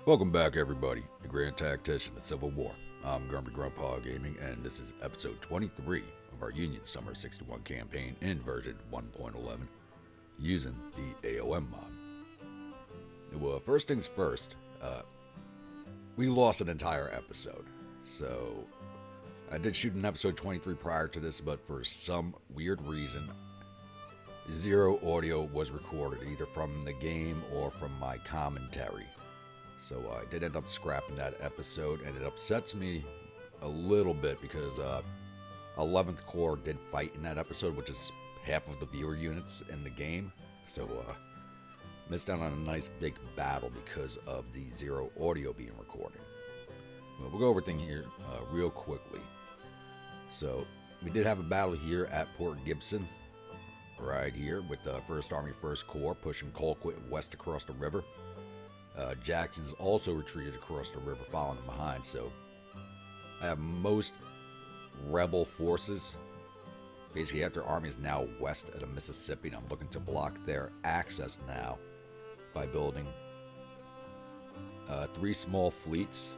Welcome back, everybody, the Grand Tactician, the Civil War. I'm Grumpy Grandpa Gaming, and this is episode 23 of our Union Summer 61 campaign in version 1.11, using the A.O.M mod. Well, first things first, we lost an entire episode. So, I did shoot an episode 23 prior to this, but for some weird reason, zero audio was recorded, either from the game or from my commentary. So I did end up scrapping that episode, and it upsets me a little bit because 11th Corps did fight in that episode, which is half of the viewer units in the game. So missed out on a nice big battle because of the zero audio being recorded. Well, we'll go over things here real quickly. So we did have a battle here at Port Gibson, right here, with the 1st Army 1st Corps pushing Colquitt west across the river. Jackson's also retreated across the river following them behind, so I have most rebel forces. Basically, half their army is now west of the Mississippi, and I'm looking to block their access now by building 3 small fleets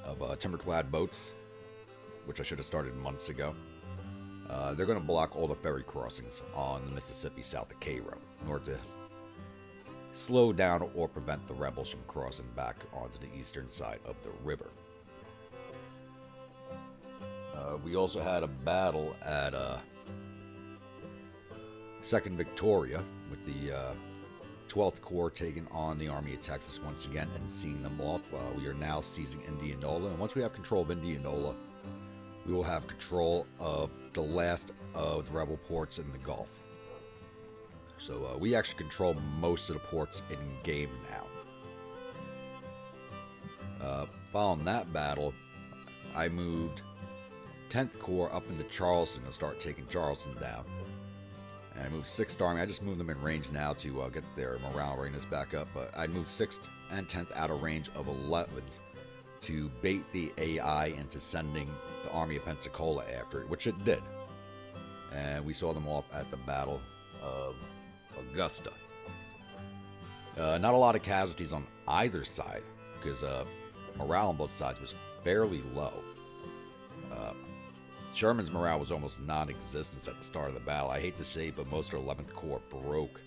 of timber-clad boats, which I should have started months ago. They're going to block all the ferry crossings on the Mississippi south of Cairo in order to slow down or prevent the rebels from crossing back onto the eastern side of the river. We also had a battle at 2nd Victoria with the 12th Corps taking on the Army of Texas once again and seeing them off. We are now seizing Indianola, and once we have control of Indianola, we will have control of the last of the rebel ports in the Gulf. So we actually control most of the ports in game now. Following that battle, I moved 10th Corps up into Charleston to start taking Charleston down. And I moved 6th Army. I just moved them in range now to get their morale readiness back up. But I moved 6th and 10th out of range of 11th to bait the AI into sending the Army of Pensacola after it, which it did. And we saw them off at the Battle of Augusta. Not a lot of casualties on either side because morale on both sides was fairly low. Sherman's morale was almost non-existent at the start of the battle. I hate to say it, but most of the 11th Corps broke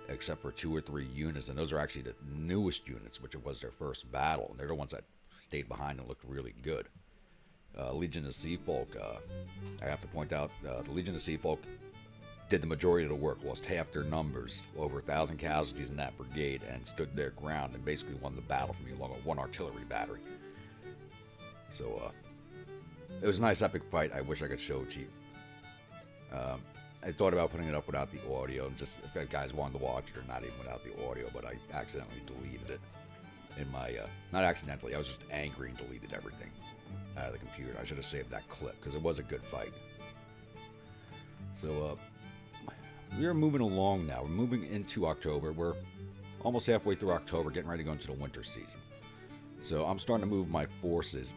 except for 2 or 3 units, and those are actually the newest units, which it was their first battle, and they're the ones that stayed behind and looked really good. Legion of Seafolk, I have to point out, the Legion of Seafolk did the majority of the work, lost half their numbers, over 1,000 casualties in that brigade, and stood their ground and basically won the battle for me along with 1 artillery battery. So, it was a nice epic fight. I wish I could show it to you. I thought about putting it up without the audio, and just if guys wanted to watch it or not even without the audio, but I accidentally deleted it in my, not accidentally, I was just angry and deleted everything out of the computer. I should have saved that clip, because it was a good fight. So, we are moving along now. We're moving into October. We're almost halfway through October, getting ready to go into the winter season. So I'm starting to move my forces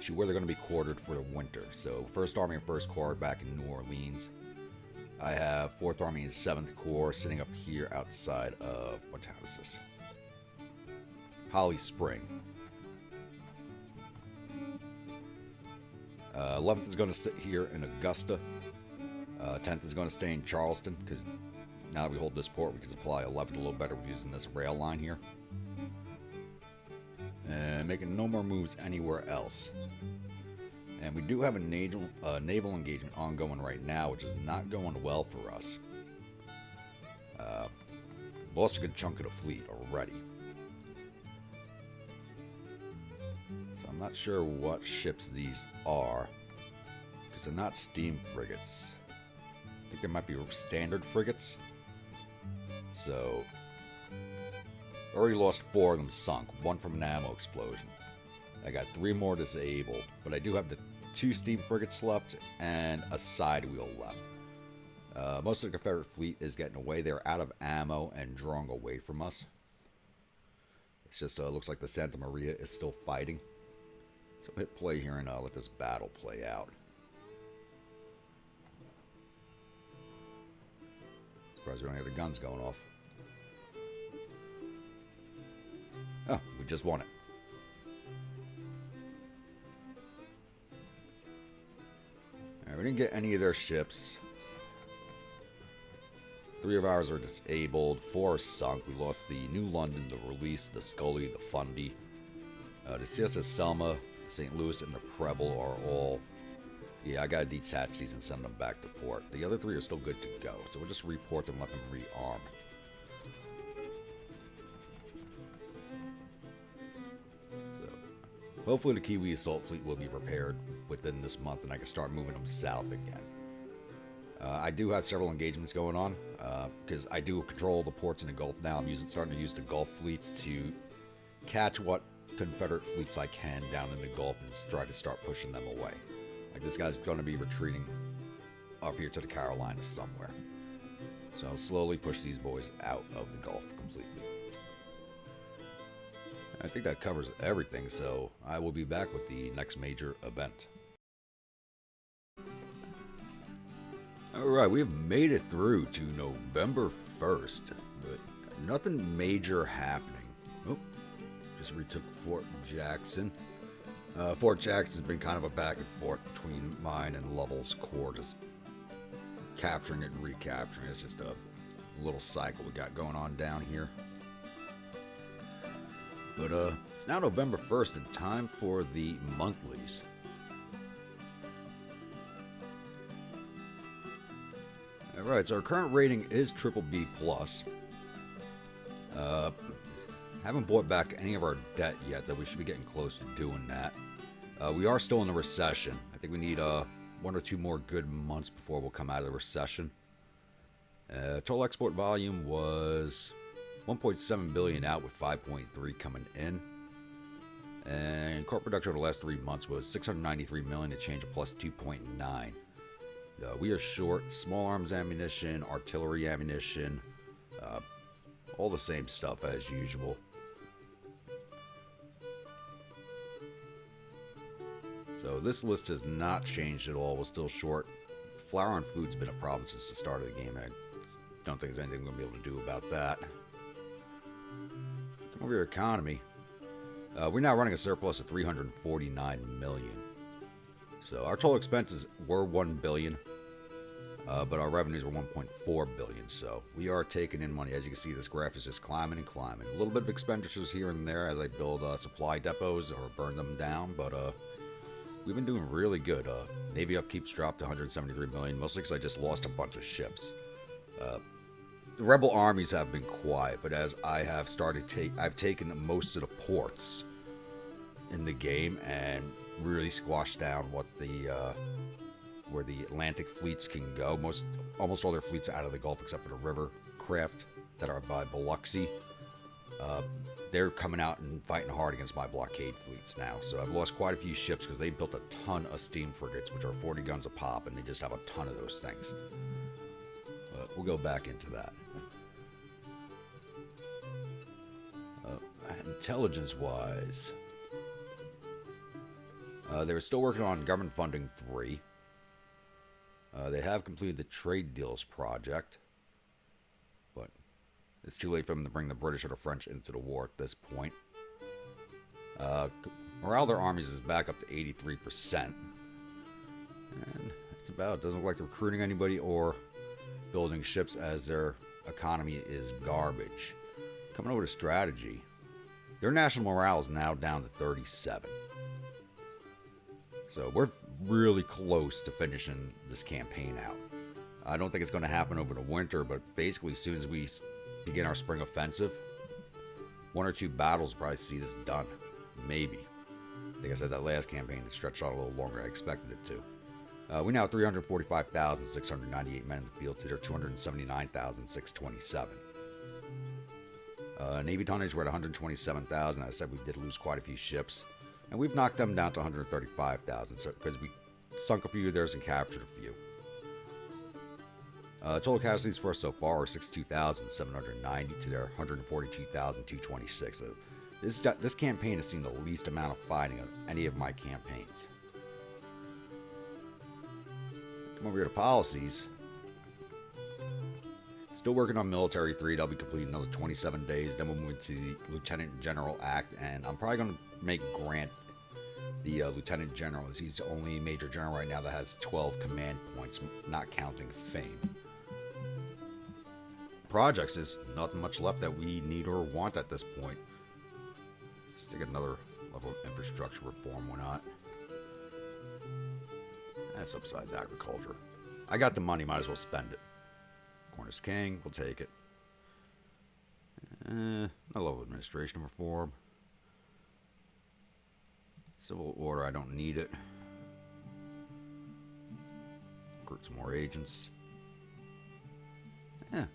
to where they're going to be quartered for the winter. So 1st Army and 1st Corps back in New Orleans. I have 4th Army and 7th Corps sitting up here outside of, what town is this? Holly Spring. 11th is going to sit here in Augusta. 10th is going to stay in Charleston, because now that we hold this port, we can supply 11th a little better with using this rail line here. And making no more moves anywhere else. And we do have a naval engagement ongoing right now, which is not going well for us. Lost a good chunk of the fleet already. So I'm not sure what ships these are, because they're not steam frigates. I think there might be standard frigates. So, already lost 4 of them sunk, 1 from an ammo explosion. I got 3 more disabled, but I do have the 2 steam frigates left and a side wheel left. Most of the Confederate fleet is getting away. They're out of ammo and drawing away from us. It's just looks like the Santa Maria is still fighting. So hit play here and let this battle play out. Surprised we don't have the guns going off. Oh, we just won it. Alright, we didn't get any of their ships. 3 of ours are disabled. 4 are sunk. We lost the New London, the Release, the Scully, the Fundy. The CSS Selma, St. Louis, and the Preble are all... Yeah, I gotta detach these and send them back to port. The other 3 are still good to go, so we'll just report them and let them rearm. So, hopefully the Kiwi assault fleet will be repaired within this month and I can start moving them south again. I do have several engagements going on, because I do control the ports in the Gulf now. I'm starting to use the Gulf fleets to catch what Confederate fleets I can down in the Gulf and try to start pushing them away. Like, this guy's going to be retreating up here to the Carolinas somewhere. So I'll slowly push these boys out of the Gulf completely. I think that covers everything, so I will be back with the next major event. Alright, we have made it through to November 1st, but nothing major happening. Oh, just retook Fort Jackson. Fort Jackson's been kind of a back and forth between mine and Lovell's Corps, just capturing it and recapturing it. It's just a little cycle we got going on down here. But it's now November 1st and time for the monthlies. Alright, so our current rating is BBB+. Haven't bought back any of our debt yet, though we should be getting close to doing that. We are still in the recession. I think we need 1 or 2 more good months before we'll come out of the recession. Total export volume was 1.7 billion out with 5.3 coming in. And core production over the last 3 months was 693 million, a change of plus 2.9. We are short small arms ammunition, artillery ammunition, all the same stuff as usual. So this list has not changed at all. We're still short. Flour and food's been a problem since the start of the game. I don't think there's anything we're going to be able to do about that. Come over your economy. We're now running a surplus of 349 million. So our total expenses were 1 billion, but our revenues were 1.4 billion. So we are taking in money. As you can see, this graph is just climbing and climbing. A little bit of expenditures here and there as I build supply depots or burn them down, but we've been doing really good. Navy upkeep's dropped to 173 million, mostly because I just lost a bunch of ships. The rebel armies have been quiet, but as I have I've taken most of the ports in the game and really squashed down what the where the Atlantic fleets can go. Almost all their fleets are out of the Gulf except for the river craft that are by Biloxi. They're coming out and fighting hard against my blockade fleets now. So I've lost quite a few ships because they built a ton of steam frigates, which are 40 guns a pop, and they just have a ton of those things. But we'll go back into that. Intelligence-wise, they're still working on Government Funding 3. They have completed the Trade Deals project, but it's too late for them to bring the British or the French into the war at this point. Morale of their armies is back up to 83%. And that's about it. Doesn't look like they're recruiting anybody or building ships as their economy is garbage. Coming over to strategy, their national morale is now down to 37. So we're really close to finishing this campaign out. I don't think it's going to happen over the winter, but basically as soon as we begin our spring offensive, 1 or 2 battles will probably see this done. Maybe. I think I said that last campaign it stretched out a little longer than I expected it to. We now have 345,698 men in the field to their 279,627. Navy tonnage, we're at 127,000. As I said, we did lose quite a few ships. And we've knocked them down to 135,000 so, because we sunk a few of theirs and captured a few. Total casualties for us so far are 62,790 to their 142,226. So this campaign has seen the least amount of fighting of any of my campaigns. Come over here to policies. Still working on Military 3. That'll be complete in another 27 days. Then we'll move to the Lieutenant General Act. And I'm probably going to make Grant the Lieutenant General, as he's the only Major General right now that has 12 command points, not counting fame. Projects is nothing much left that we need or want at this point. Let's take another level of infrastructure reform, why not? That subsides agriculture. I got the money, might as well spend it. Corners King, we'll take it. Another level of administration reform. Civil order, I don't need it. Recruit some more agents.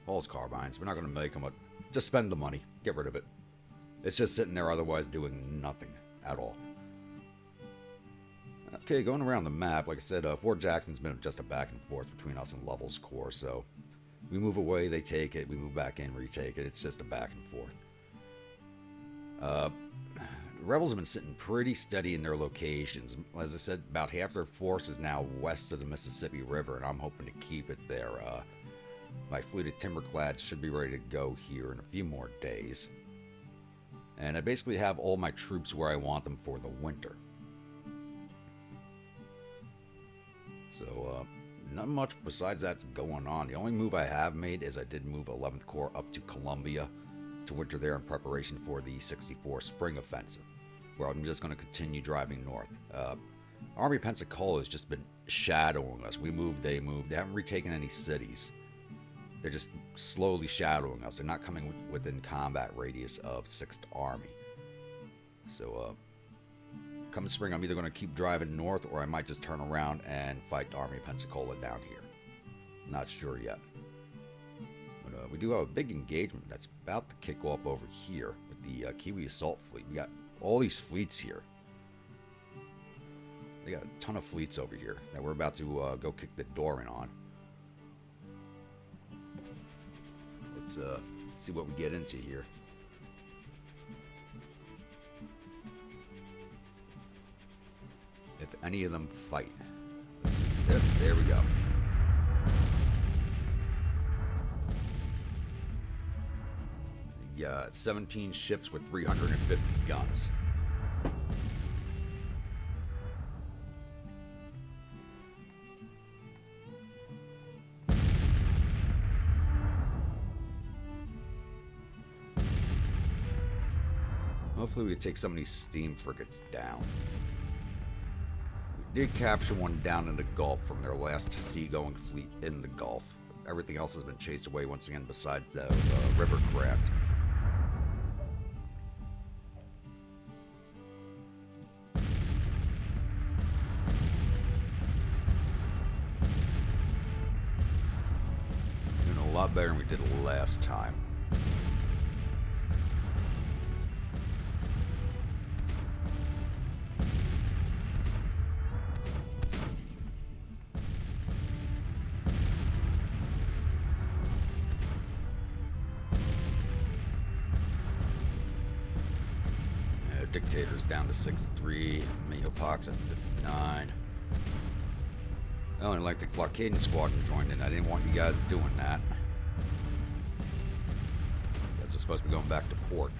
All's carbines. We're not going to make them, but just spend the money. Get rid of it. It's just sitting there otherwise doing nothing at all. Okay, going around the map, like I said, Fort Jackson's been just a back and forth between us and Levels Corps, so we move away, they take it, we move back in, retake it. It's just a back and forth. The rebels have been sitting pretty steady in their locations. As I said, about half their force is now west of the Mississippi River, and I'm hoping to keep it there. My fleet of timberclads should be ready to go here in a few more days. And I basically have all my troops where I want them for the winter. So, not much besides that's going on. The only move I have made is I did move 11th Corps up to Columbia to winter there in preparation for the 64 Spring Offensive, where I'm just going to continue driving north. Army Pensacola has just been shadowing us. We moved, they moved. They haven't retaken any cities. They're just slowly shadowing us. They're not coming within combat radius of 6th Army. So, come spring, I'm either going to keep driving north, or I might just turn around and fight the Army of Pensacola down here. Not sure yet. But we do have a big engagement that's about to kick off over here with the Kiwi Assault Fleet. We got all these fleets here. They got a ton of fleets over here that we're about to go kick the door in on. Let's see what we get into here. If any of them fight. Yep, there we go. We got 17 ships with 350 guns. Hopefully we can take some of these steam frigates down. We did capture one down in the Gulf from their last seagoing fleet in the Gulf. Everything else has been chased away once again besides the river craft. Doing a lot better than we did last time. Dictator's down to 63, Mayhopok's at 59. Oh, and like the blockading squadron joined in. I didn't want you guys doing that. Guess we're supposed to be going back to port.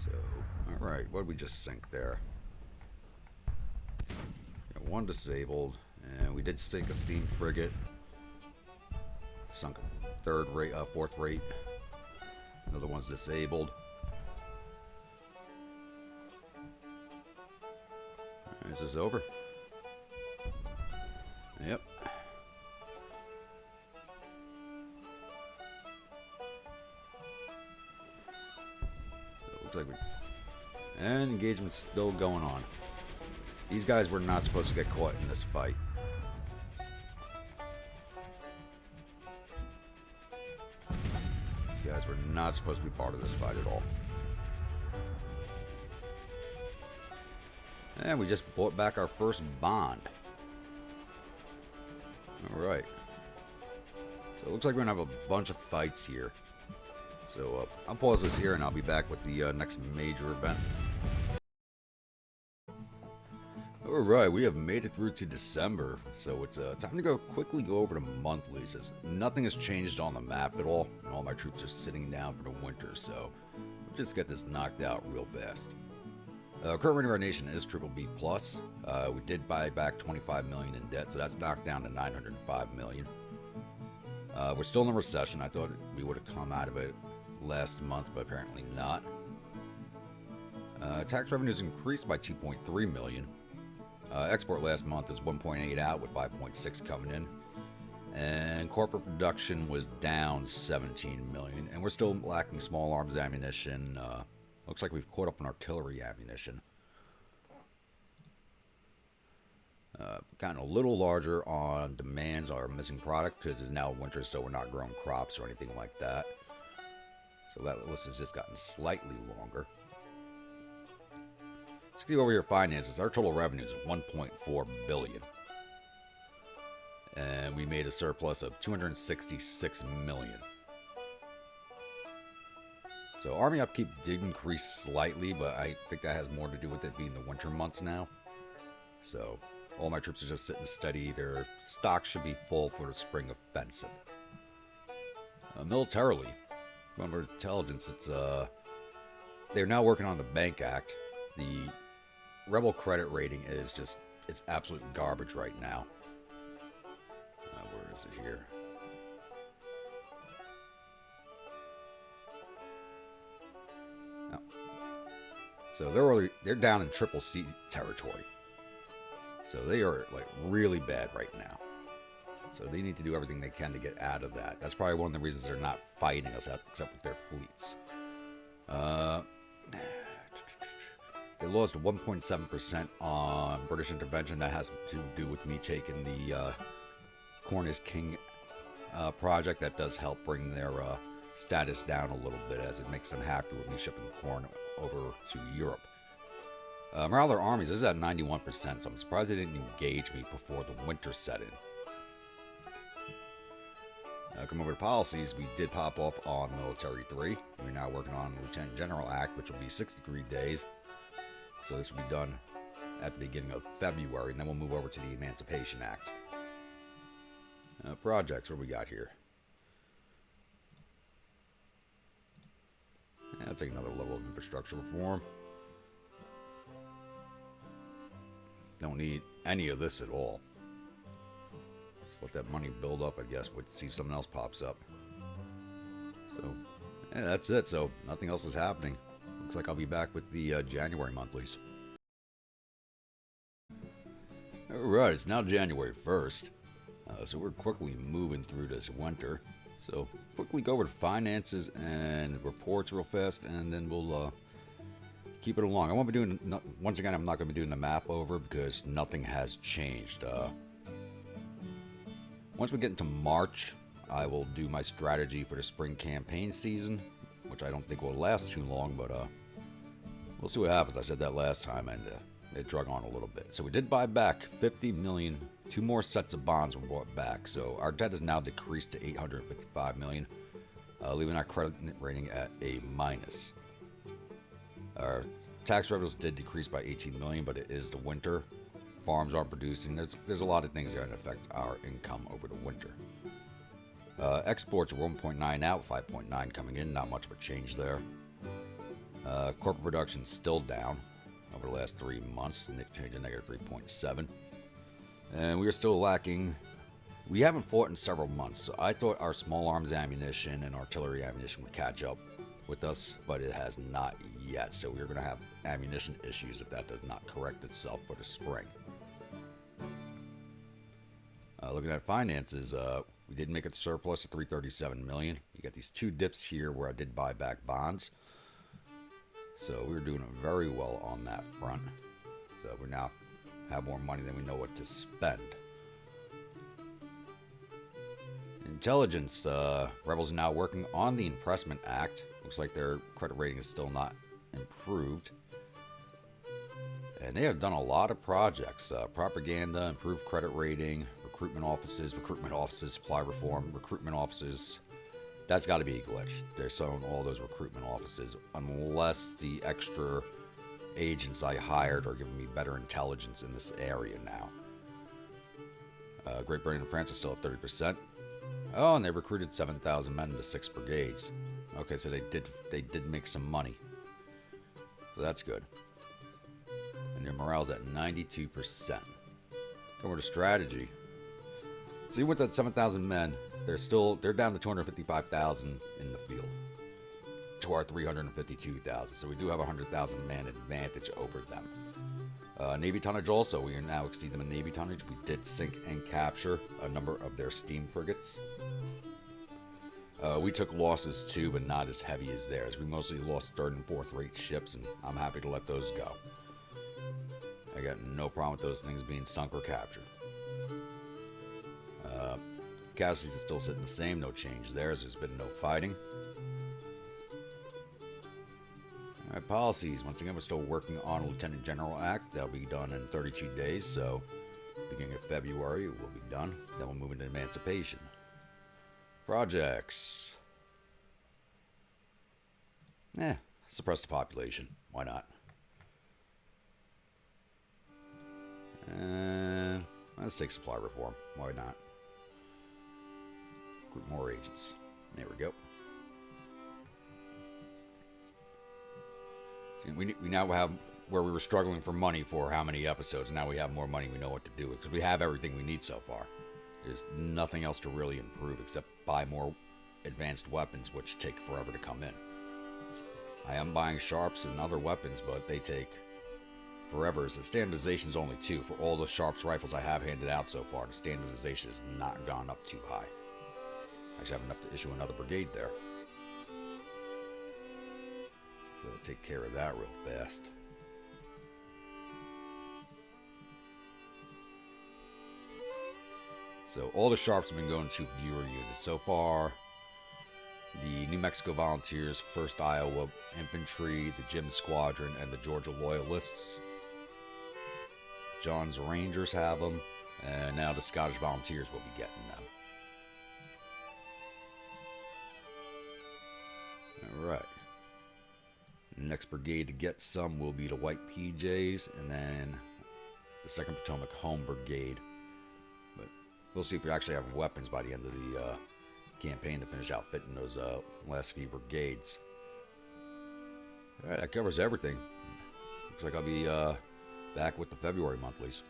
So, alright, what did we just sink there? Got one disabled, and we did sink a steam frigate. Sunk a fourth rate. Another one's disabled. Is this over? Yep. So it looks like and engagement's still going on. These guys were not supposed to get caught in this fight. Guys were not supposed to be part of this fight at all. And we just bought back our first bond. Alright. So it looks like we're going to have a bunch of fights here. So I'll pause this here and I'll be back with the next major event. Alright, we have made it through to December, so it's time to quickly go over to monthlies, as nothing has changed on the map at all, and all my troops are sitting down for the winter, so we'll just get this knocked out real fast. Current rating of our nation is triple B+. We did buy back 25 million in debt, so that's knocked down to 905 million. We're still in a recession. I thought we would have come out of it last month, but apparently not. Tax revenues increased by 2.3 million. Export last month was 1.8 out with 5.6 coming in. And corporate production was down 17 million. And we're still lacking small arms ammunition. Looks like we've caught up on artillery ammunition. Gotten a little larger on demands on our missing product because it's now winter, so we're not growing crops or anything like that. So that list has just gotten slightly longer. Let's go over your finances. Our total revenue is 1.4 billion. And we made a surplus of 266 million. So Army upkeep did increase slightly, but I think that has more to do with it being the winter months now. So all my troops are just sitting steady. Their stock should be full for the spring offensive. Militarily, remember intelligence, it's they're now working on the Bank Act. The rebel credit rating is just, it's absolute garbage right now. Where is it here? Oh. So they're down in triple C territory. So they are like really bad right now. So they need to do everything they can to get out of that. That's probably one of the reasons they're not fighting us out, except with their fleets. They lost 1.7% on British intervention. That has to do with me taking the Corn is King project. That does help bring their status down a little bit, as it makes them happy with me shipping corn over to Europe. Morale of their armies is at 91%, so I'm surprised they didn't engage me before the winter set in. Come over to policies. We did pop off on Military 3. We're now working on Lieutenant General Act, which will be 63 days. So this will be done at the beginning of February, and then we'll move over to the Emancipation Act. Projects, what do we got here? I'll take another level of infrastructure reform. Don't need any of this at all. Just let that money build up, I guess. We'll see if something else pops up. So, yeah, that's it. So, nothing else is happening. Looks like I'll be back with the January monthlies. Alright, it's now January 1st. So we're quickly moving through this winter. So, quickly go over to finances and reports real fast, and then we'll keep it along. I won't be doing, once again, I'm not going to be doing the map over because nothing has changed. Once we get into March, I will do my strategy for the spring campaign season, which I don't think will last too long, but we'll see what happens. I said that last time, and it drug on a little bit. So we did buy back 50 million. 2 more sets of bonds were bought back. So our debt is now decreased to 855 million, leaving our credit rating at A-. Our tax revenues did decrease by 18 million, but it is the winter. Farms aren't producing. There's a lot of things that affect our income over the winter. Exports are 1.9 out, 5.9 coming in. Not much of a change there. Corporate production still down over the last 3 months, change to negative 3.7. And we are still lacking. We haven't fought in several months, so I thought our small arms ammunition and artillery ammunition would catch up with us, but it has not yet. So we're going to have ammunition issues if that does not correct itself for the spring. Looking at finances, we did make a surplus of 337 million. You got these 2 dips here where I did buy back bonds. So we're doing very well on that front. So we now have more money than we know what to spend. Intelligence, rebels are now working on the Impressment Act. Looks like their credit rating is still not improved. And they have done a lot of projects. Propaganda, improved credit rating, recruitment offices, supply reform, recruitment offices. That's got to be a glitch. They're selling all those recruitment offices unless the extra agents I hired are giving me better intelligence in this area now. Great Britain and France are still at 30%. Oh, and they recruited 7,000 men into 6 brigades. Okay, so they did make some money. So that's good. And their morale's at 92%. Come over to strategy. See, with that 7,000 men, they're down to 255,000 in the field to our 352,000. So we do have a 100,000 man advantage over them. Navy tonnage also, we now exceed them in Navy tonnage. We did sink and capture a number of their steam frigates. We took losses too, but not as heavy as theirs. We mostly lost 3rd and 4th rate ships, and I'm happy to let those go. I got no problem with those things being sunk or captured. Casualties are still sitting the same, no change there. There's been no fighting. Alright, policies. Once again, we're still working on a Lieutenant General Act. That'll be done in 32 days, so beginning of February we'll be done. Then we'll move into emancipation. Projects. Suppress the population. Why not? And let's take supply reform. Why not? Recruit more agents. There we go. See, we now have where we were struggling for money for how many episodes. Now we have more money. We know what to do because we have everything we need so far. There's nothing else to really improve except buy more advanced weapons, which take forever to come in. I am buying sharps and other weapons, but they take forever. So standardization is only 2. For all the sharps rifles I have handed out so far, the standardization has not gone up too high. I actually have enough to issue another brigade there. So take care of that real fast. So all the sharps have been going to viewer units. So far, the New Mexico Volunteers, 1st Iowa Infantry, the Jim Squadron, and the Georgia Loyalists. John's Rangers have them, and now the Scottish Volunteers will be getting them. Alright. Next brigade to get some will be the White PJs, and then the 2nd Potomac Home Brigade. But we'll see if we actually have weapons by the end of the campaign to finish outfitting those last few brigades. Alright, that covers everything. Looks like I'll be back with the February monthlies.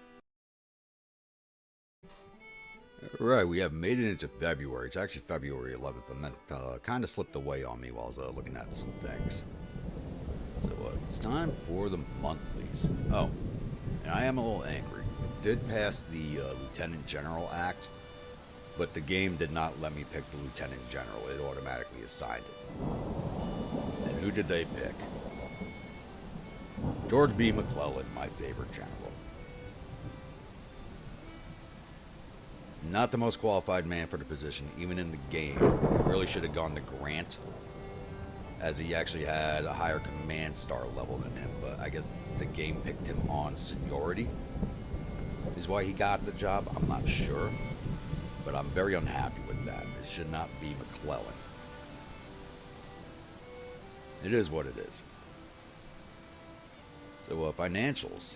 Alright, we have made it into February. It's actually February 11th. The month kind of slipped away on me while I was looking at some things. So it's time for the monthlies. Oh, and I am a little angry. I did pass the Lieutenant General Act, but the game did not let me pick the Lieutenant General. It automatically assigned it. And who did they pick? George B. McClellan, my favorite general. Not the most qualified man for the position, even in the game. He really should have gone to Grant, as he actually had a higher command star level than him, but I guess the game picked him on seniority. Is why he got the job, I'm not sure. But I'm very unhappy with that. It should not be McClellan. It is what it is. So financials.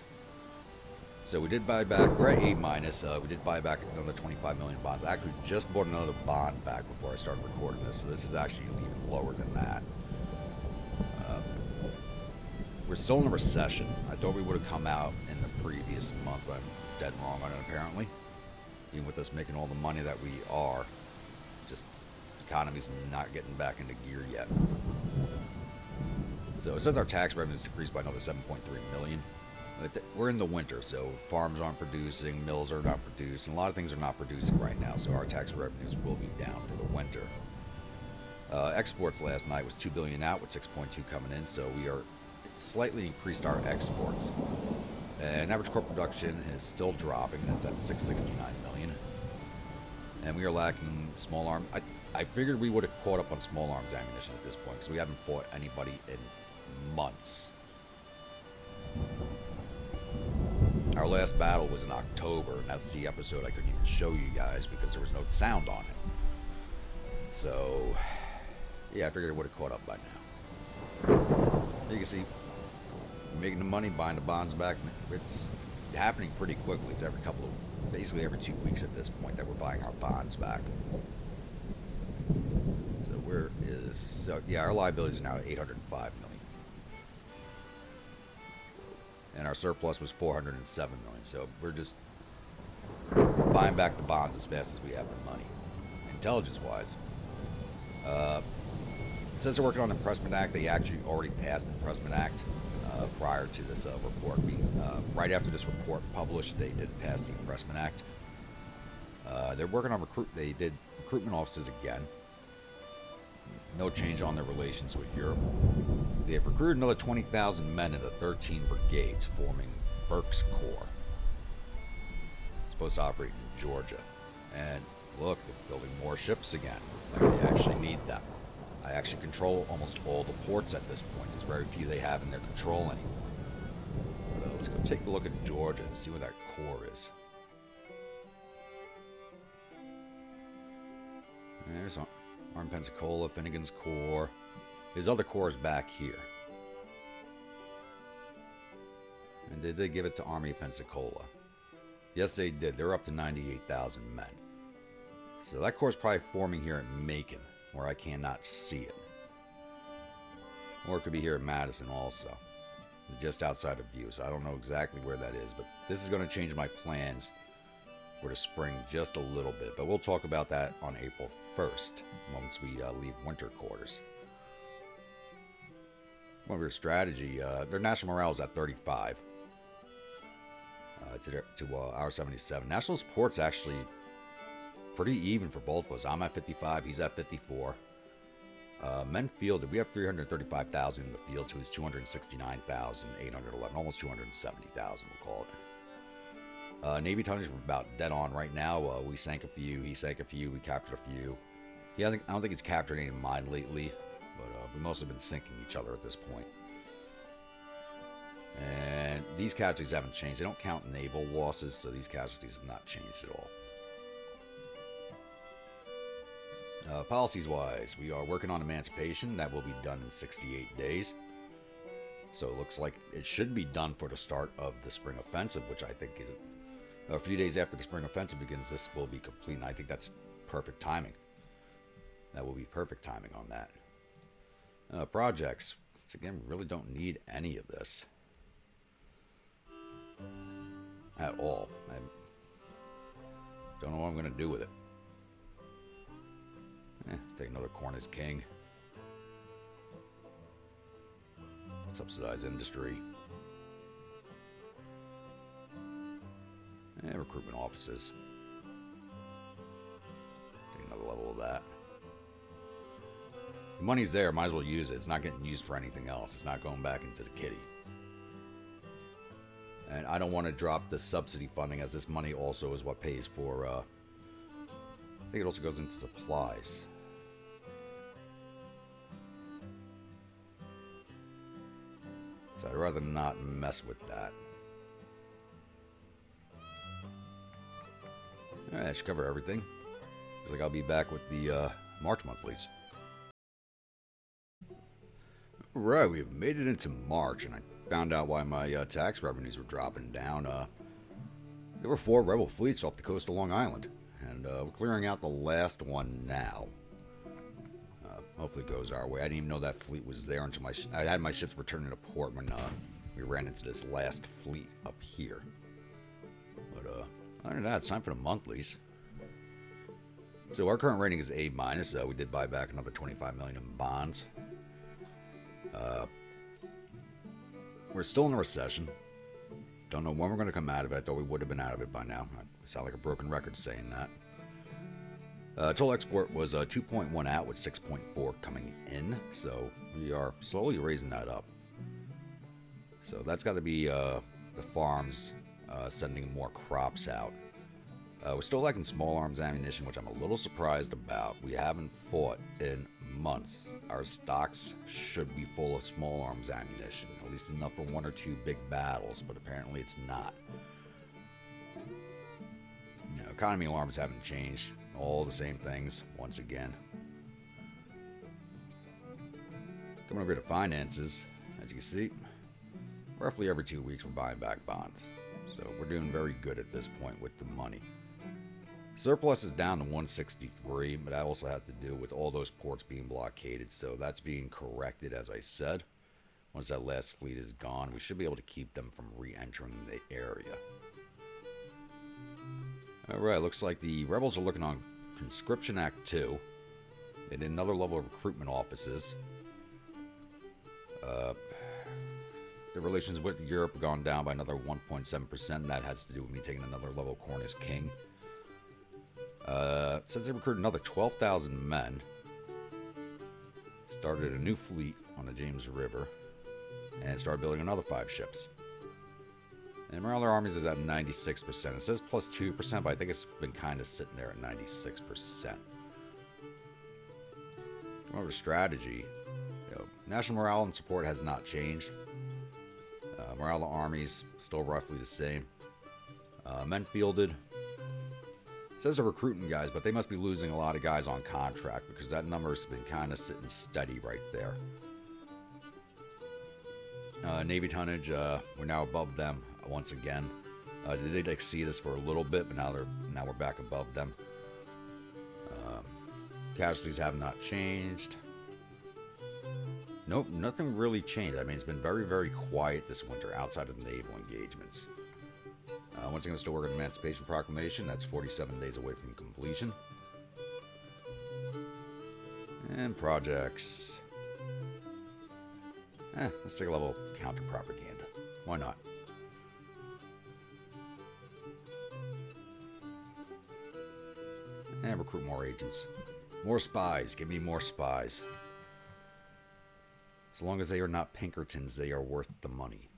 So we did buy back, we're at A-. We did buy back another 25 million bonds. I actually just bought another bond back before I started recording this, so this is actually even lower than that. We're still in a recession. I thought we would have come out in the previous month, but I'm dead wrong on it apparently. Even with us making all the money that we are, just the economy's not getting back into gear yet. So since our tax revenues decreased by another 7.3 million, we're in the winter, so farms aren't producing, mills are not producing, a lot of things are not producing right now, so our tax revenues will be down for the winter. Exports last night was 2 billion out with 6.2 coming in, so we are slightly increased our exports. And average core production is still dropping. That's at 669 million. And we are lacking small arms. I figured we would have caught up on small arms ammunition at this point, because we haven't fought anybody in months. Our last battle was in October, and that's the episode I couldn't even show you guys because there was no sound on it. So, yeah, I figured it would have caught up by now. You can see, making the money, buying the bonds back. It's happening pretty quickly. It's basically every 2 weeks at this point that we're buying our bonds back. So yeah, our liabilities are now at $805 million. And our surplus was $407 million. So we're just buying back the bonds as fast as we have the money. Intelligence-wise, it says they're working on the Impressment Act. They actually already passed the Impressment Act prior to this report being. Right after this report published, they did pass the Impressment Act. They're working on They did recruitment offices again. No change on their relations with Europe. They have recruited another 20,000 men into 13 brigades, forming Burke's Corps. It's supposed to operate in Georgia. And look, they're building more ships again. Like they actually need them. I actually control almost all the ports at this point. There's very few they have in their control anymore. But, let's go take a look at Georgia and see what that corps is. There's Army Pensacola, Finnegan's Corps. His other corps is back here. And did they give it to Army Pensacola? Yes, they did. They're up to 98,000 men. So that corps is probably forming here at Macon, where I cannot see it. Or it could be here at Madison also. Just outside of view, so I don't know exactly where that is. But this is going to change my plans for the spring just a little bit. But we'll talk about that on April 1st, once we leave winter quarters. One of their strategy, their national morale is at 35 to our 77. National support's actually pretty even for both of us. I'm at 55, he's at 54. Men fielded, we have 335,000 in the field to his 269,811, almost 270,000, we'll call it. Navy tonnage, we're about dead on right now. We sank a few, he sank a few, we captured a few. I don't think he's captured any of mine lately, but we've mostly been sinking each other at this point. And these casualties haven't changed. They don't count naval losses, so these casualties have not changed at all. Policies-wise, we are working on emancipation. That will be done in 68 days. So it looks like it should be done for the start of the spring offensive, which I think is a few days after the spring offensive begins. This will be complete, and I think that's perfect timing. That will be perfect timing on that. Projects. So again, we really don't need any of this at all. I don't know what I'm going to do with it. Take another Cornish King. Subsidized industry. And recruitment offices. Take another level of that. The money's there, might as well use it. It's not getting used for anything else. It's not going back into the kitty. And I don't want to drop the subsidy funding, as this money also is what pays for, I think it also goes into supplies. So I'd rather not mess with that. Alright, that should cover everything. Looks like I'll be back with the March monthlies. Right, we've made it into March, and I found out why my tax revenues were dropping down. There were 4 rebel fleets off the coast of Long Island, and we're clearing out the last one now. Hopefully it goes our way. I didn't even know that fleet was there until I had my ships returning to port when we ran into this last fleet up here. But other than that, it's time for the monthlies. So our current rating is A-. We did buy back another $25 million in bonds. We're still in a recession. Don't know when we're going to come out of it. I thought we would have been out of it by now. I sound like a broken record saying that. Total export was 2.1 out with 6.4 coming in. So we are slowly raising that up. So that's got to be the farms sending more crops out. We're still lacking small arms ammunition, which I'm a little surprised about. We haven't fought in months. Our stocks should be full of small arms ammunition, at least enough for 1 or 2 big battles, but apparently it's not. You know, economy alarms haven't changed. All the same things, once again. Coming over to finances, as you can see, roughly every 2 weeks we're buying back bonds. So we're doing very good at this point with the money. Surplus is down to 163, but that also has to do with all those ports being blockaded, so that's being corrected, as I said. Once that last fleet is gone, we should be able to keep them from re-entering the area. Alright, looks like the rebels are looking on Conscription Act 2. They did another level of recruitment offices. The relations with Europe have gone down by another 1.7%, and that has to do with me taking another level of Cornus King. It says they recruited another 12,000 men. Started a new fleet on the James River. And started building another 5 ships. And morale of their armies is at 96%. It says plus 2%, but I think it's been kind of sitting there at 96%. Come over to strategy. National morale and support has not changed. Morale of armies still roughly the same. Men fielded. It says they're recruiting guys, but they must be losing a lot of guys on contract because that number's been kind of sitting steady right there. Navy tonnage, we're now above them once again. They did exceed us for a little bit, but now we're back above them. Casualties have not changed. Nope, nothing really changed. I mean, it's been very, very quiet this winter outside of the naval engagements. Once again, still working on Emancipation Proclamation. That's 47 days away from completion. And projects. Let's take a level of counter-propaganda. Why not? And recruit more agents. More spies. Give me more spies. As long as they are not Pinkertons, they are worth the money.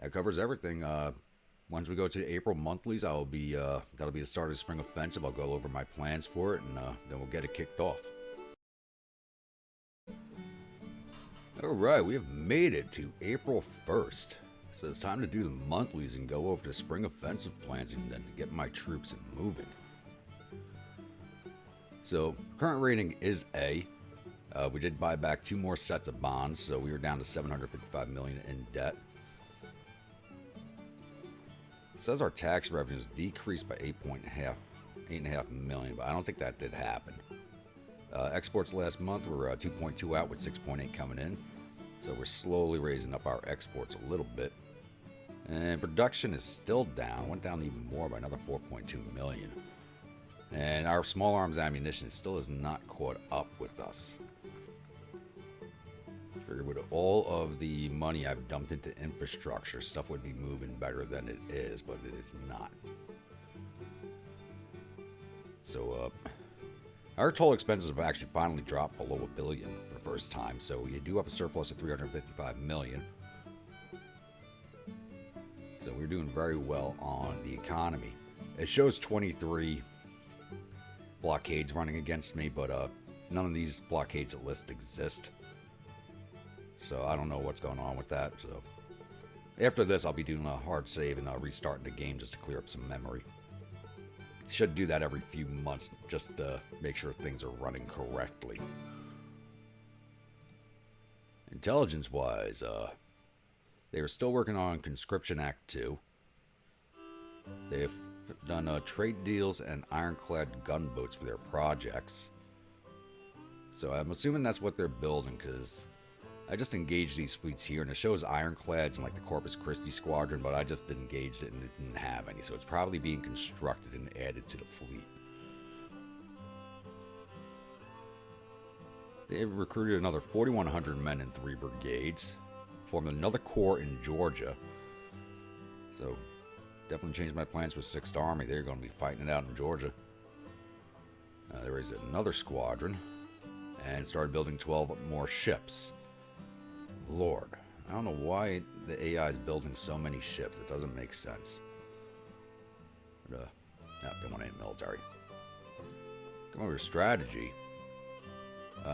That covers everything. Once we go to the April monthlies, that'll be the start of the spring offensive. I'll go over my plans for it, and then we'll get it kicked off. Alright, we have made it to April 1st. So it's time to do the monthlies and go over to spring offensive plans and then get my troops moving. So, current rating is A. We did buy back 2 more sets of bonds, so we were down to $755 million in debt. It says our tax revenues decreased by 8.5 million, but I don't think that did happen. Exports last month were 2.2 out with 6.8 coming in, so we're slowly raising up our exports a little bit. And production is still down, went down even more by another 4.2 million. And our small arms ammunition still has not caught up with us. I figured with all of the money I've dumped into infrastructure, stuff would be moving better than it is, but it is not. So, our total expenses have actually finally dropped below $1 billion for the first time, so we do have a surplus of $355 million. So we're doing very well on the economy. It shows 23 blockades running against me, but none of these blockades at list exist. So I don't know what's going on with that. So after this, I'll be doing a hard save and restarting the game just to clear up some memory. Should do that every few months just to make sure things are running correctly. Intelligence-wise, they were still working on Conscription Act 2. They've done trade deals and ironclad gunboats for their projects. So I'm assuming that's what they're building, because I just engaged these fleets here, and it shows ironclads and like the Corpus Christi Squadron, but I just engaged it and it didn't have any. So it's probably being constructed and added to the fleet. They recruited another 4,100 men in 3 brigades. Formed another corps in Georgia. So, definitely changed my plans with 6th Army. They're going to be fighting it out in Georgia. They raised another squadron. And started building 12 more ships. Lord, I don't know why the AI is building so many ships. It doesn't make sense. But, no, they want any military. Come over to strategy.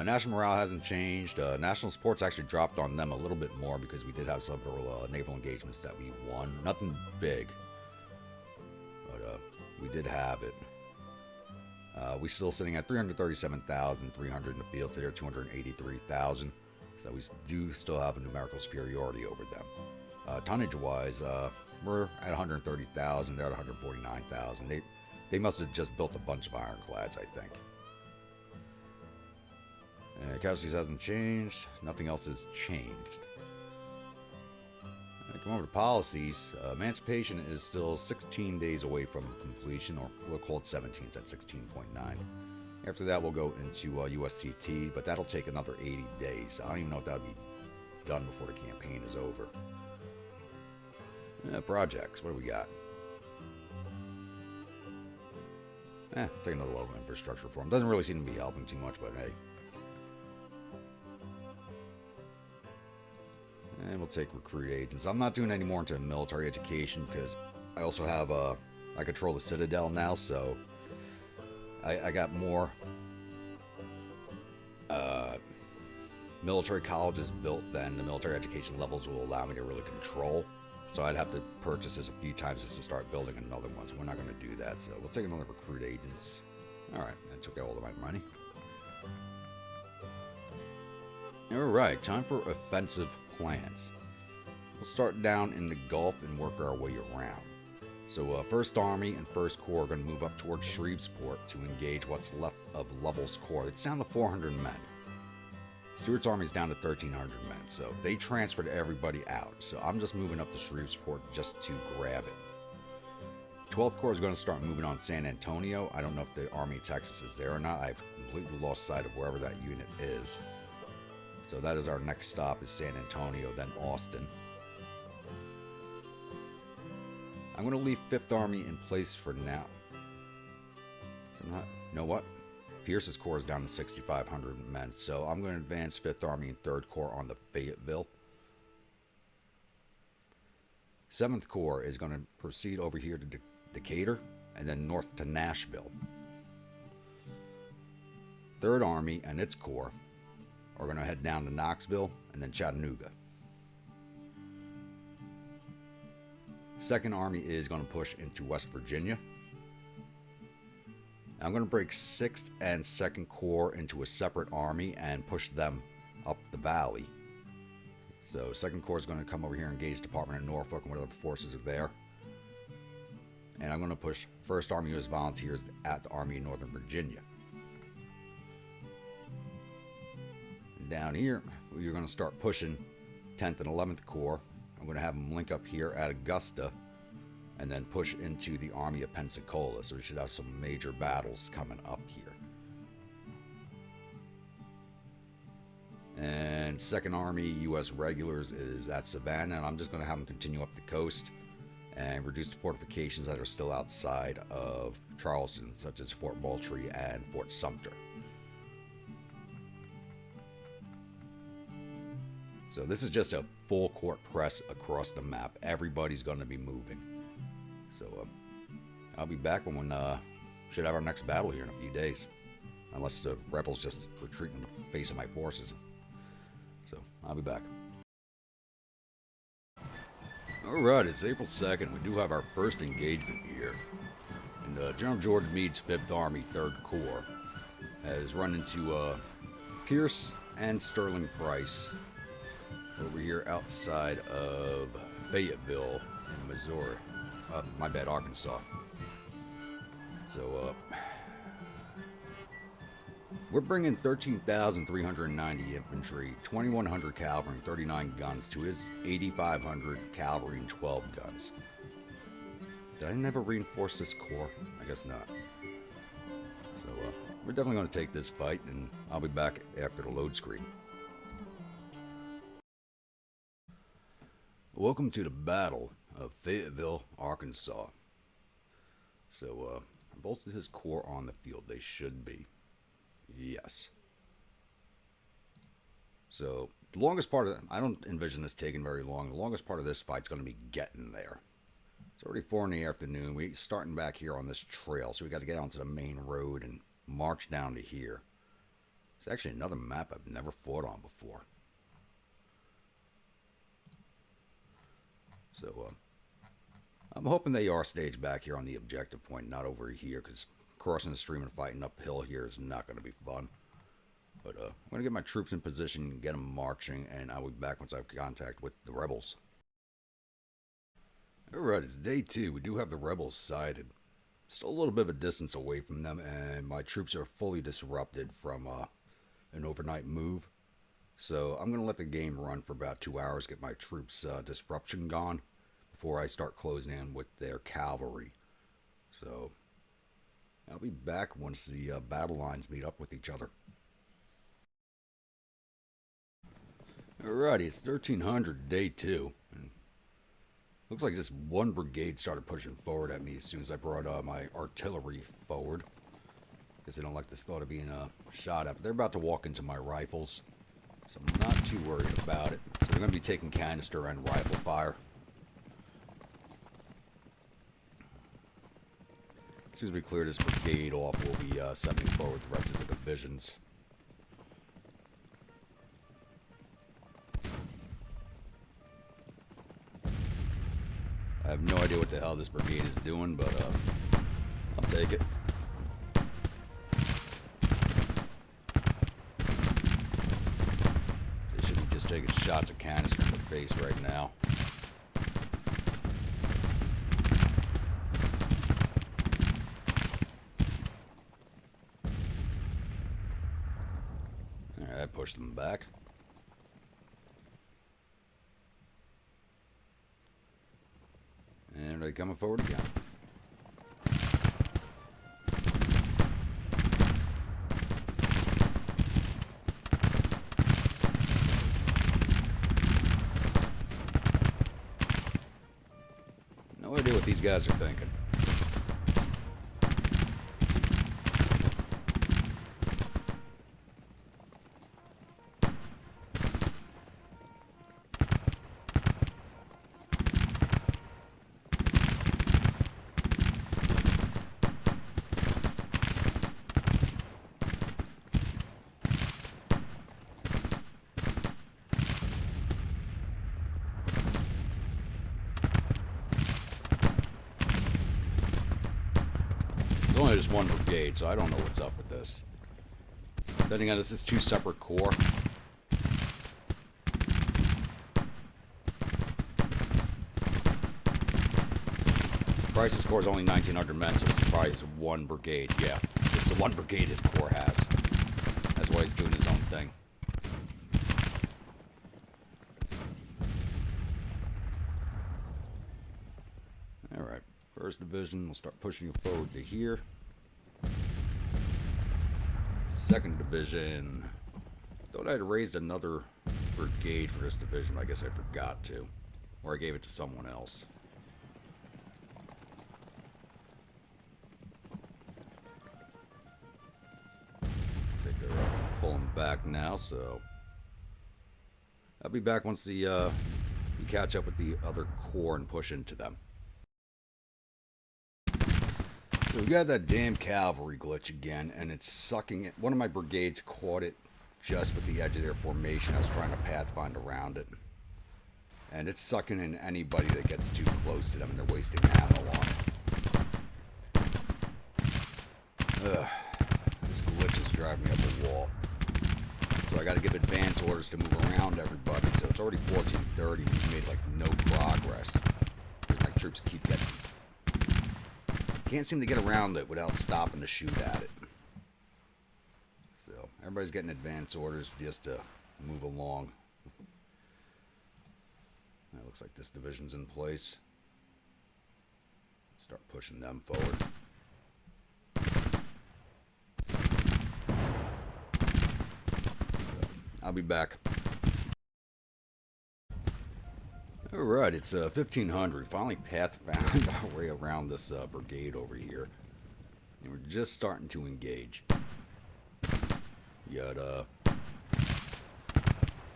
National morale hasn't changed. National support's actually dropped on them a little bit more because we did have several naval engagements that we won. Nothing big, but we did have it. We're still sitting at 337,300 in the field. They're 283,000. So we do still have a numerical superiority over them. Tonnage-wise, we're at 130,000. They're at 149,000. They must have just built a bunch of ironclads, I think. Casualties hasn't changed. Nothing else has changed. Come over to policies. Emancipation is still 16 days away from completion, or we'll call it 17. It's at 16.9. After that, we'll go into USCT, but that'll take another 80 days. I don't even know if that'll be done before the campaign is over. Projects. What do we got? Take another local infrastructure reform. Doesn't really seem to be helping too much, but hey. And we'll take recruit agents. I'm not doing any more into military education because I also have I control the Citadel now, so I got more military colleges built than the military education levels will allow me to really control. So I'd have to purchase this a few times just to start building another one. So we're not going to do that. So we'll take another recruit agents. All right, I took all of my money. All right, time for offensive plans. We'll start down in the Gulf and work our way around. So 1st Army and 1st Corps are going to move up towards Shreveport to engage what's left of Lovell's Corps. It's down to 400 men. Stuart's army is down to 1,300 men, so they transferred everybody out. So I'm just moving up to Shreveport just to grab it. 12th Corps is going to start moving on San Antonio. I don't know if the Army of Texas is there or not. I've completely lost sight of wherever that unit is. So that is our next stop, is San Antonio, then Austin. I'm going to leave 5th Army in place for now. So you know what? Pierce's Corps is down to 6,500 men, so I'm going to advance 5th Army and 3rd Corps on to Fayetteville. 7th Corps is going to proceed over here to Decatur and then north to Nashville. 3rd Army and its Corps are going to head down to Knoxville and then Chattanooga. 2nd Army is going to push into West Virginia. I'm going to break 6th and 2nd Corps into a separate army and push them up the valley. So 2nd Corps is going to come over here and engage Department of Norfolk and whatever forces are there. And I'm going to push 1st Army U.S. Volunteers at the Army of Northern Virginia. And down here, you're going to start pushing 10th and 11th Corps. I'm going to have them link up here at Augusta and then push into the Army of Pensacola. So we should have some major battles coming up here. And 2nd Army U.S. Regulars is at Savannah, and I'm just going to have them continue up the coast and reduce the fortifications that are still outside of Charleston, such as Fort Moultrie and Fort Sumter. So this is just a full court press across the map. Everybody's going to be moving. So I'll be back when we should have our next battle here in a few days. Unless the rebels just retreat in the face of my forces. So I'll be back. Alright, it's April 2nd. We do have our first engagement here. And General George Meade's 5th Army, 3rd Corps has run into Pierce and Sterling Price over here outside of Fayetteville in Missouri. My bad, Arkansas. So, we're bringing 13,390 infantry, 2,100 cavalry, and 39 guns to his 8,500 cavalry and 12 guns. Did I never reinforce this corps? I guess not. So, we're definitely going to take this fight, and I'll be back after the load screen. Welcome to the Battle of Fayetteville, Arkansas. So, both of his corps on the field. They should be. Yes. So, the longest part of I don't envision this taking very long. The longest part of this fight's going to be getting there. It's already 4 in the afternoon. We're starting back here on this trail, so we got to get onto the main road and march down to here. It's actually another map I've never fought on before. So, I'm hoping they are staged back here on the objective point, not over here, because crossing the stream and fighting uphill here is not going to be fun. But I'm going to get my troops in position and get them marching, and I'll be back once I have contact with the rebels. Alright, it's day 2. We do have the rebels sighted. Still a little bit of a distance away from them, and my troops are fully disrupted from an overnight move. So I'm going to let the game run for about 2 hours, get my troops disruption gone, before I start closing in with their cavalry. So I'll be back once the battle lines meet up with each other. Alrighty, it's 1300, day 2. And looks like just one brigade started pushing forward at me as soon as I brought my artillery forward. Guess they don't like this thought of being shot at, but they're about to walk into my rifles. So I'm not too worried about it. So they're going to be taking canister and rifle fire. As soon as we clear this brigade off, we'll be sending forward the rest of the divisions. I have no idea what the hell this brigade is doing, but I'll take it. They should be just taking shots of canister in the face right now. Alright, I pushed them back. And they're coming forward again. No idea what these guys are thinking. There's only just one brigade, so I don't know what's up with this. Depending on this is 2 separate corps. Crisis Corps is only 1,900 men, so it's probably just 1 brigade. Yeah, it's the 1 brigade his corps has. That's why he's doing his own thing. Alright, 1st Division, we'll start pushing you forward to here. 2nd Division, thought I'd raised another brigade for this division, but I guess I forgot to. Or I gave it to someone else. Looks like they're pulling back now, so I'll be back once we catch up with the other corps and push into them. So we got that damn cavalry glitch again, and it's sucking it. One of my brigades caught it just with the edge of their formation. I was trying to pathfind around it. And it's sucking in anybody that gets too close to them, and they're wasting ammo on it. Ugh. This glitch is driving me up a wall. So I gotta give advance orders to move around everybody. So it's already 14:30. We've made like no progress. My troops keep getting... Can't seem to get around it without stopping to shoot at it. So everybody's getting advance orders just to move along. It looks like this division's in place. Start pushing them forward. So, I'll be back. Alright, it's 1500. Finally pathfound our way around this brigade over here. And we're just starting to engage. You got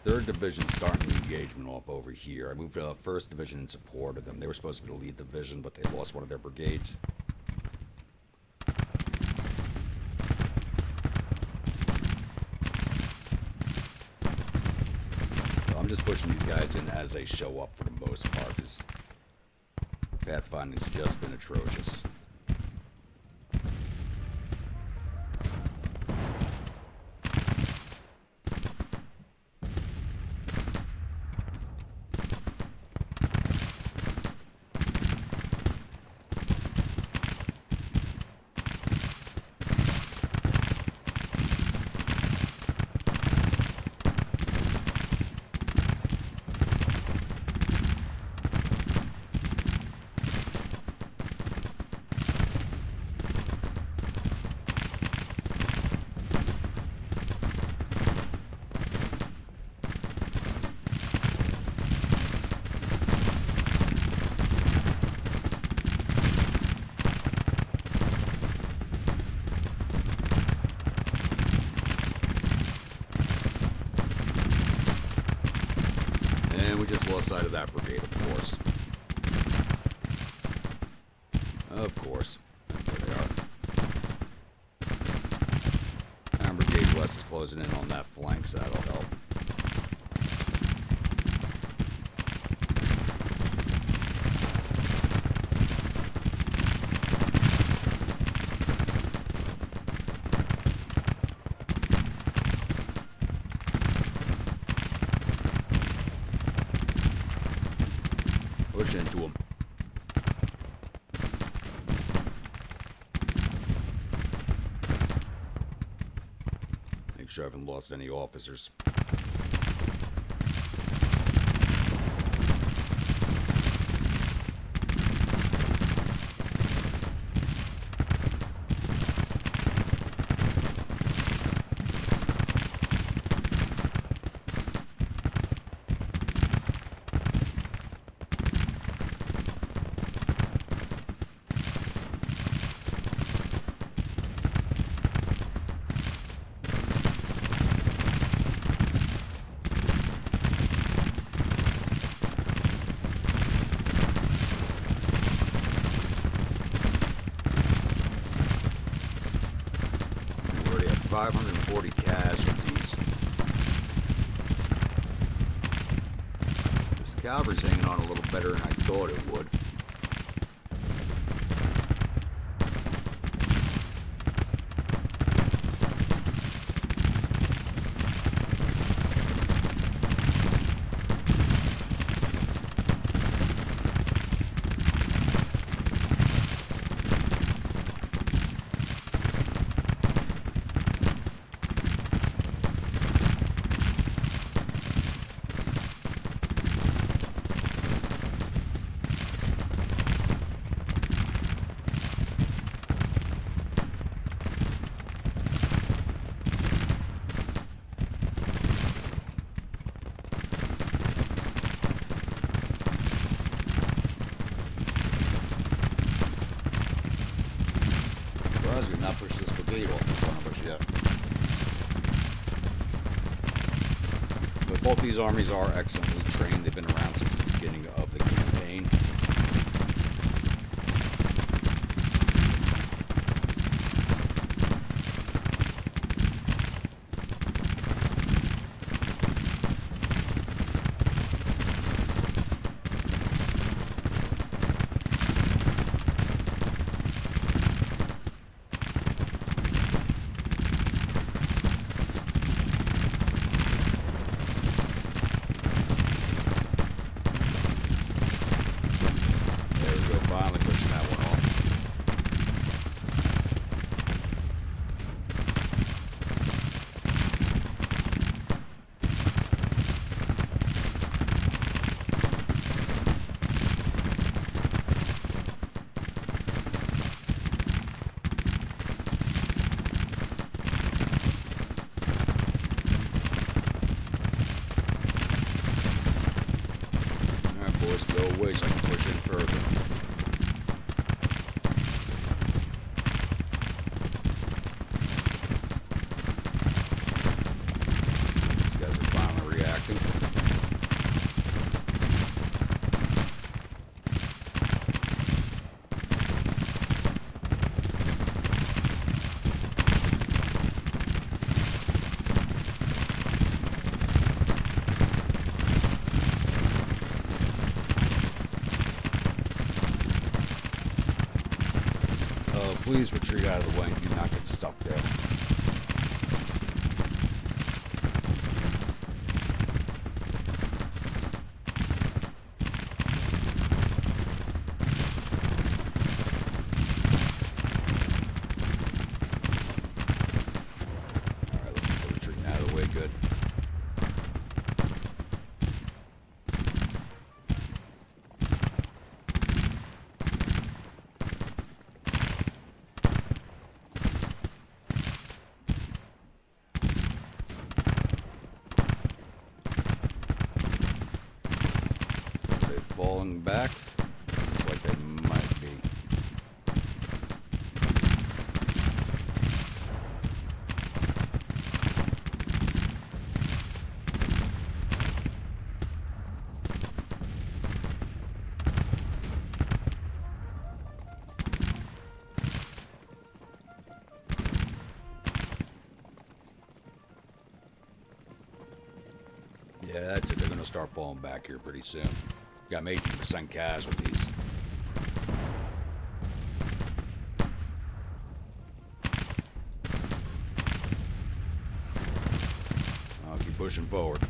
3rd Division starting the engagement off over here. I moved 1st Division in support of them. They were supposed to be the lead division, but they lost one of their brigades. I'm just pushing these guys in as they show up for the most part, because pathfinding's just been atrocious. And we just lost sight of that brigade, of course. Of course. There they are. And Brigade West is closing in on that flank, so that'll help. Push into them. Make sure I haven't lost any officers. We already have 540 casualties. This cavalry's hanging on a little better than I thought it would. We've not pushed this brigade off in front of us yet. But both these armies are excellently trained. They've been around since the beginning of the campaign. Finally pushing that one off. Alright, boys, go away so I can push in further. Please retreat out of the way and do not get stuck there. Alright, looks like they're retreating out of the way. Good. Falling back. Looks like they might be. Yeah, that's it. They're going to start falling back here pretty soon. Got 18% casualties. I'll keep pushing forward.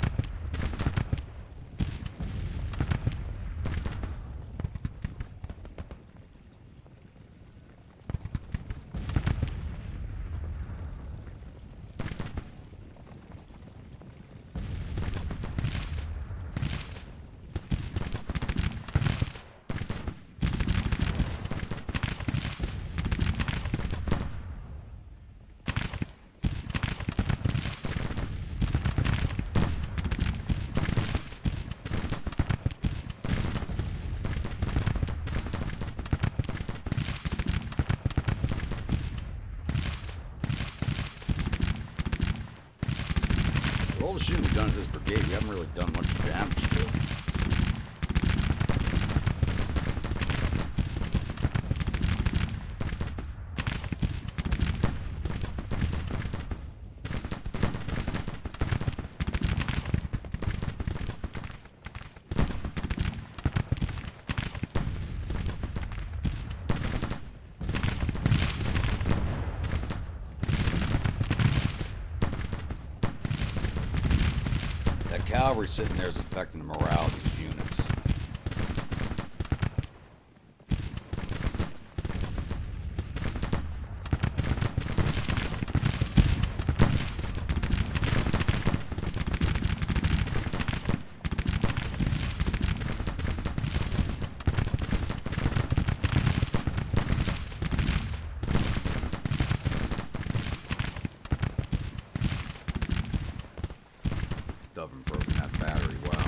All the shooting we've done at this brigade, we haven't really done much damage to it. Cavalry sitting there is affecting the morale of these units. Haven't broken that battery, wow.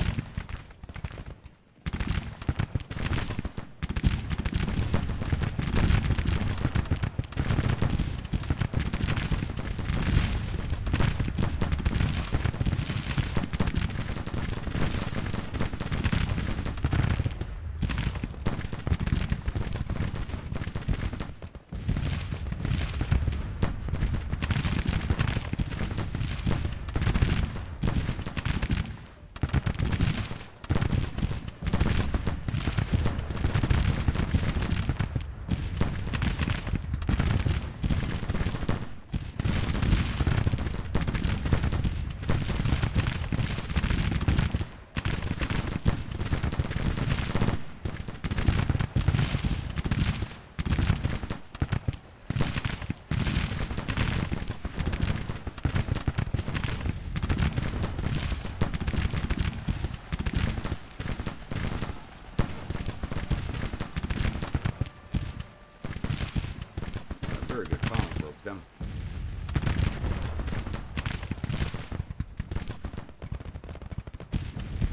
Very good phone, broke them.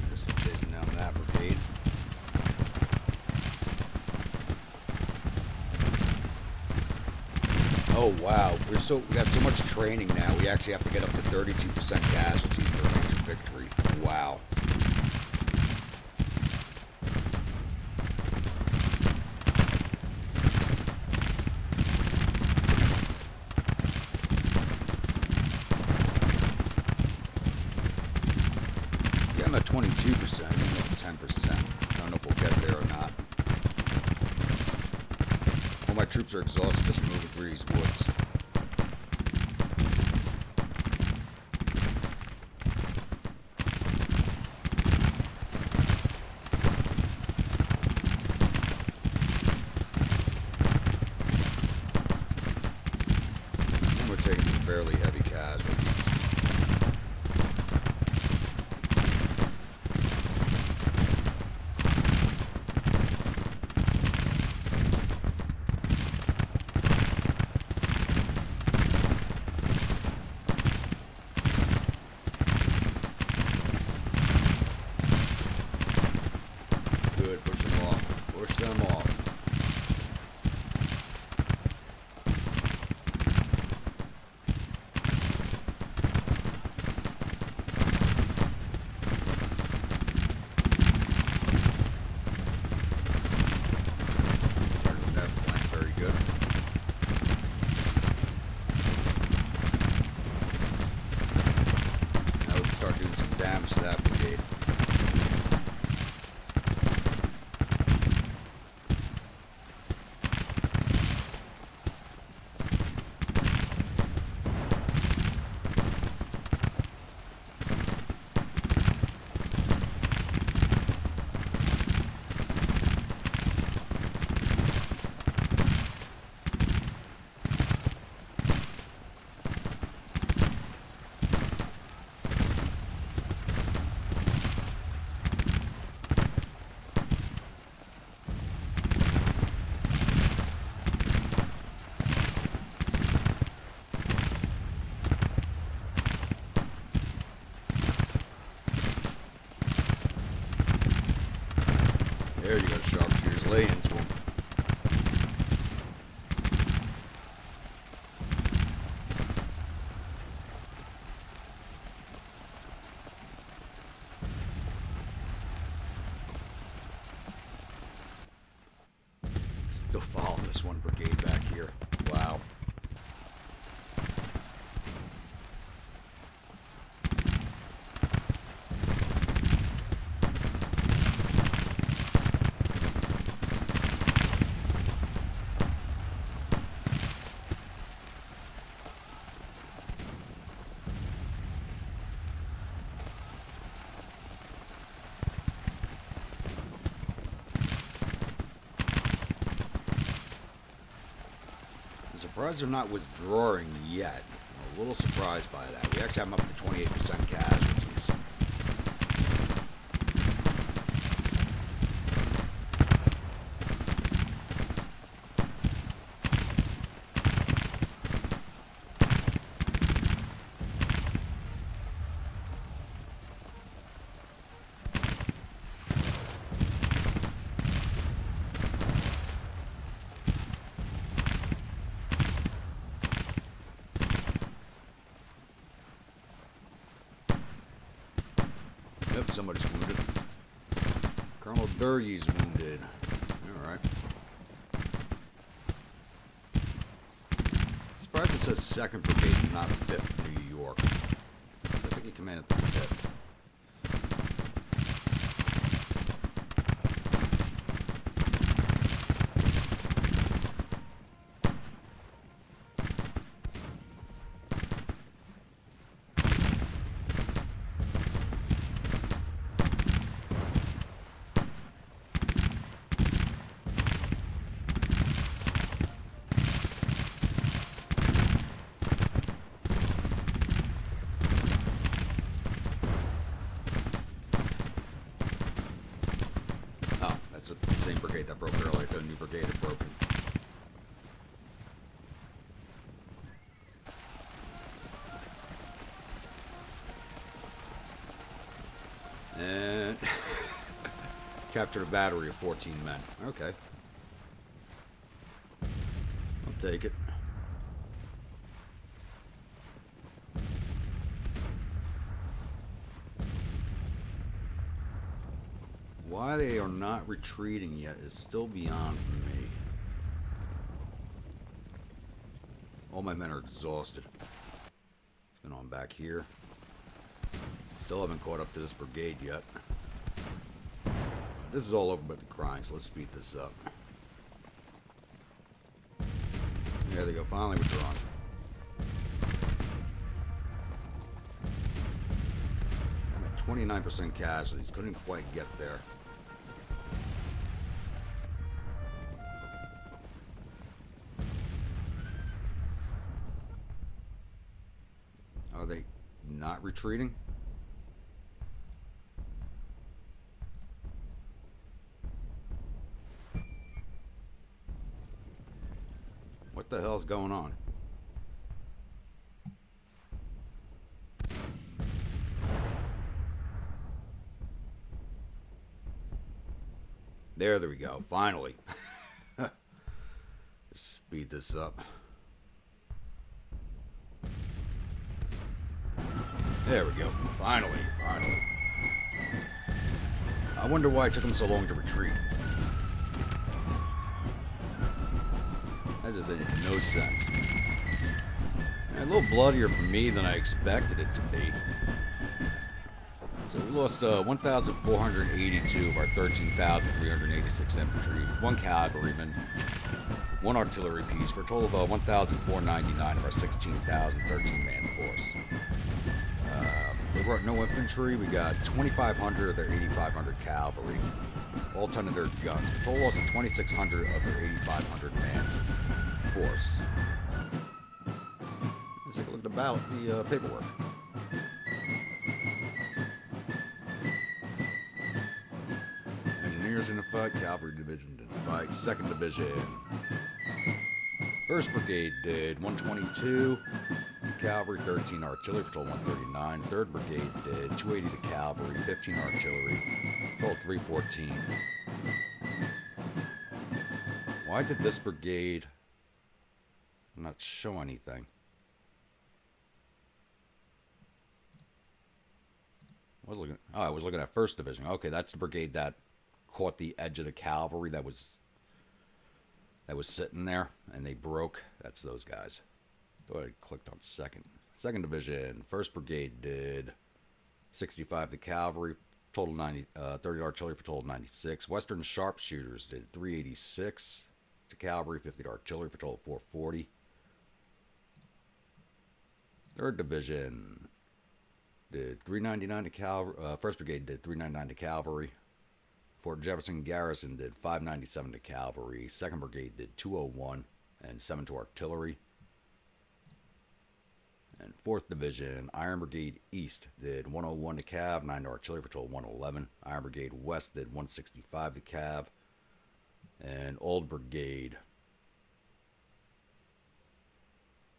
Just chasing down that brigade. Oh wow, we got so much training now. We actually have to get up to 32% casualties for a major victory. Wow. I'm at 22%, maybe 10%. I don't know if we'll get there or not. All my troops are exhausted just moving through these woods. And we're taking some fairly heavy casualties. start doing some damage to that brigade. There you go, sharpshooters. Lay into them. Still following this one brigade back here. Wow. I'm surprised they're not withdrawing yet. I'm a little surprised by that. We actually have them up to 28% casualties. Yep, somebody's wounded. Colonel Durye's wounded. Alright. Surprised it says 2nd Brigade and not 5th New York. I think he commanded the 5th. That's the same brigade that broke earlier. The new brigade had broken. And captured a battery of 14 men. Okay. I'll take it. Why they are not retreating yet is still beyond me. All my men are exhausted. It's been on back here. Still haven't caught up to this brigade yet. This is all over but the crying, so let's speed this up. There they go, finally withdrawn. I'm at 29% casualties, couldn't quite get there. Are they not retreating? What the hell's going on? There we go. Finally. Speed this up. There we go. Finally. I wonder why it took them so long to retreat. That just made no sense. A little bloodier for me than I expected it to be. So we lost 1,482 of our 13,386 infantry, 1 cavalryman, 1 artillery piece, for a total of 1,499 of our 16,013 man force. We brought no infantry. We got 2,500 of their 8,500 cavalry, all 10 of their guns, for a total loss of 2,600 of their 8,500 man force. Let's take a look at the paperwork. Engineers in the fight, cavalry division didn't fight, 2nd division. 1st brigade did 122 cavalry, 13 artillery, for total 139. 3rd brigade did 280 to cavalry, 15 artillery, total 314. Why did this brigade not show anything? I was looking at 1st division. Okay, that's the brigade that caught the edge of the cavalry that was sitting there, and they broke. That's those guys. Thought I clicked on 2nd division. 1st brigade did 65 to cavalry, total 30 artillery for total 96. Western sharpshooters did 386 to cavalry, 50 to artillery for total 440. 3rd division did 399 to cavalry. 1st brigade did 399 to cavalry. Fort Jefferson Garrison did 597 to cavalry. 2nd brigade did 201 and 7 to artillery. And 4th division, Iron Brigade East did 101 to cav, 9 to artillery for total 111. Iron Brigade West did 165 to cav. And Old Brigade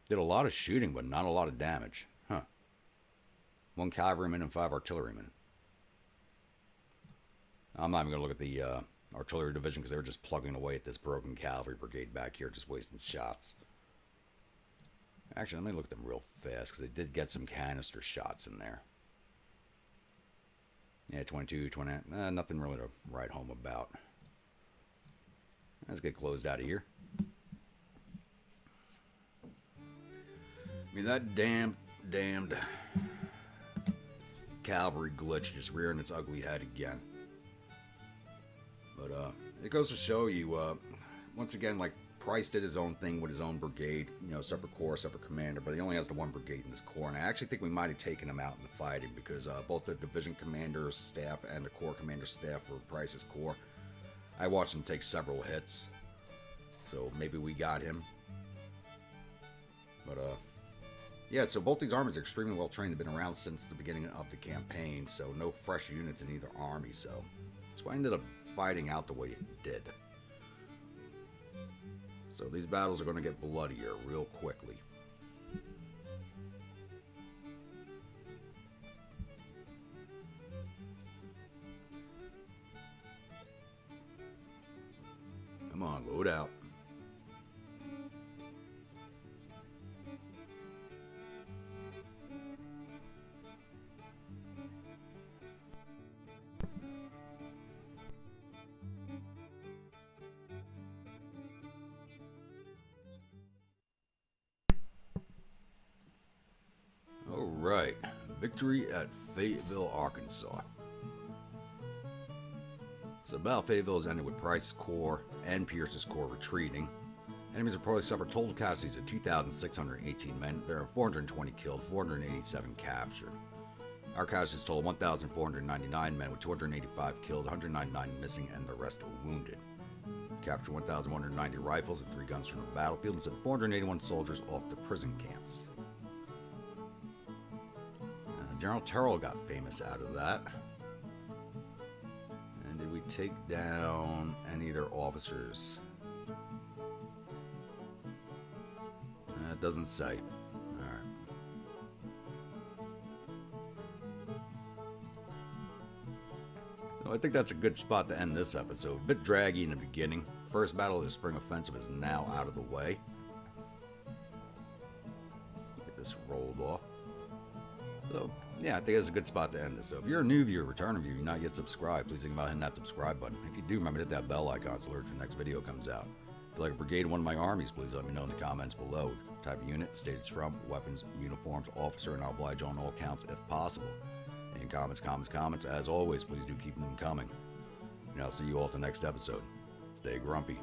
did a lot of shooting, but not a lot of damage. 1 cavalryman and 5 artillerymen. I'm not even going to look at the artillery division because they were just plugging away at this broken cavalry brigade back here, just wasting shots. Actually, let me look at them real fast because they did get some canister shots in there. Yeah, 22, 20, nothing really to write home about. Let's get closed out of here. I mean, that damned cavalry glitch just rearing its ugly head again. But it goes to show you, once again, like Price did his own thing with his own brigade, you know, separate corps, separate commander, but he only has the 1 brigade in his corps. And I actually think we might have taken him out in the fighting because both the division commander's staff and the corps commander's staff were Price's corps. I watched him take several hits, so maybe we got him. But yeah, so both these armies are extremely well trained. They've been around since the beginning of the campaign, so no fresh units in either army. So that's why I ended up fighting out the way it did. So these battles are going to get bloodier real quickly. Come on, load out. Alright, victory at Fayetteville, Arkansas. So the Battle of Fayetteville has ended with Price's corps and Pierce's corps retreating. Enemies reportedly suffered total casualties of 2,618 men. There are 420 killed, 487 captured. Our casualties total 1,499 men with 285 killed, 199 missing, and the rest were wounded. Captured 1,190 rifles and 3 guns from the battlefield and sent 481 soldiers off to prison camps. General Terrell got famous out of that. And did we take down any of their officers? It doesn't say. Alright. So I think that's a good spot to end this episode. A bit draggy in the beginning. First battle of the spring offensive is now out of the way. Get this rolled off. So, yeah, I think that's a good spot to end this. So if you're a new viewer, return viewer, you're not yet subscribed, please think about hitting that subscribe button. If you do, remember to hit that bell icon so alert when the next video comes out. If you'd like a brigade of one of my armies, please let me know in the comments below. Type of unit, state it's from, weapons, uniforms, officer, and I'll oblige on all counts if possible. And comments. As always, please do keep them coming. And I'll see you all at the next episode. Stay grumpy.